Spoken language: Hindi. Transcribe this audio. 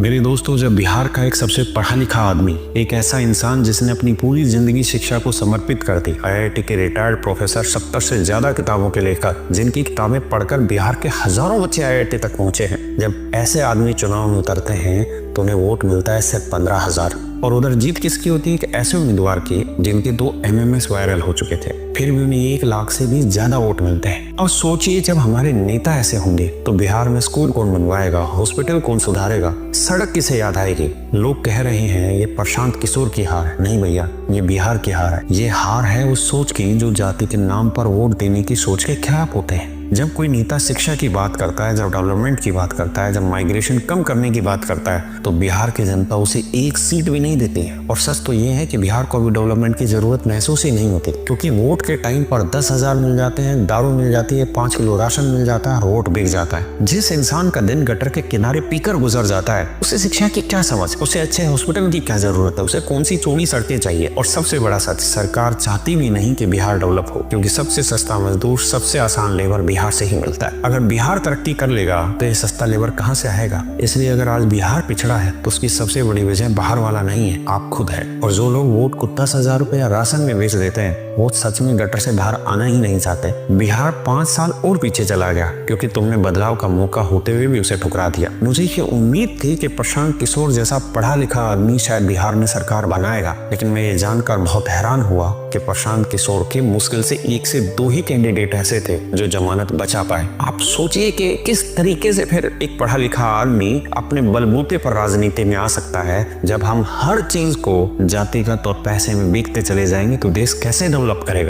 मेरे दोस्तों, जब बिहार का एक सबसे पढ़ा लिखा आदमी, एक ऐसा इंसान जिसने अपनी पूरी जिंदगी शिक्षा को समर्पित कर दी, आईआईटी के रिटायर्ड प्रोफेसर, 70 से ज्यादा किताबों के लेखक, जिनकी किताबें पढ़कर बिहार के हजारों बच्चे आईआईटी तक पहुंचे हैं, जब ऐसे आदमी चुनाव में उतरते हैं तो उन्हें वोट मिलता है सिर्फ 15,000। और उधर जीत किसकी होती है कि ऐसे उम्मीदवार की जिनके 2 MMS वायरल हो चुके थे, फिर भी उन्हें 1 लाख से भी ज्यादा वोट मिलते हैं। अब सोचिए, जब हमारे नेता ऐसे होंगे तो बिहार में स्कूल कौन बनवाएगा, हॉस्पिटल कौन सुधारेगा, सड़क किसे याद आएगी। लोग कह रहे हैं ये प्रशांत किशोर की हार है। नहीं भैया, ये बिहार की हार है। ये हार है उस सोच की जो जाति के नाम पर वोट देने की सोच के खिलाफ होते हैं। जब कोई नेता शिक्षा की बात करता है, जब डेवलपमेंट की बात करता है, जब माइग्रेशन कम करने की बात करता है, तो बिहार की जनता उसे 1 सीट भी नहीं देती है। और सच तो ये है कि बिहार को अभी डेवलपमेंट की जरूरत महसूस ही नहीं होती, क्योंकि वोट के टाइम पर 10,000 मिल जाते हैं, दारू मिल जाती है, 5 किलो राशन मिल जाता है, वोट बिक जाता है। जिस इंसान का दिन गटर के किनारे पीकर गुजर जाता है, उसे शिक्षा की क्या समझ, उसे अच्छे हॉस्पिटल की क्या जरूरत है, उसे कौन सी चौड़ी सड़कें चाहिए। और सबसे बड़ा सच, सरकार चाहती भी नहीं कि बिहार डेवलप हो, क्योंकि सबसे सस्ता मजदूर, सबसे आसान लेबर बिहार से ही मिलता है। अगर बिहार तरक्की कर लेगा तो ये सस्ता लेबर कहां से आएगा। इसलिए अगर आज बिहार पिछड़ा है तो उसकी सबसे बड़ी वजह बाहर वाला नहीं है, आप खुद है। और जो लोग वोट को 10,000 रुपया राशन में बेच देते हैं, वो सच में गटर से बाहर आना ही नहीं चाहते। बिहार 5 साल और पीछे चला गया क्योंकि तुमने बदलाव का मौका होते हुए भी उसे ठुकरा दिया। मुझे ये उम्मीद थी कि प्रशांत किशोर जैसा पढ़ा लिखा आदमी शायद बिहार में सरकार बनाएगा, लेकिन मैं ये जानकर बहुत हैरान हुआ कि प्रशांत किशोर के मुश्किल से 1 से 2 ही कैंडिडेट ऐसे थे जो जमानत बचा पाए। आप सोचिए कि किस तरीके से फिर एक पढ़ा लिखा आदमी अपने बलबूते पर राजनीति में आ सकता है। जब हम हर चीज को जातिगत और पैसे में बेचते चले जाएंगे तो देश कैसे डेवलप करेगा।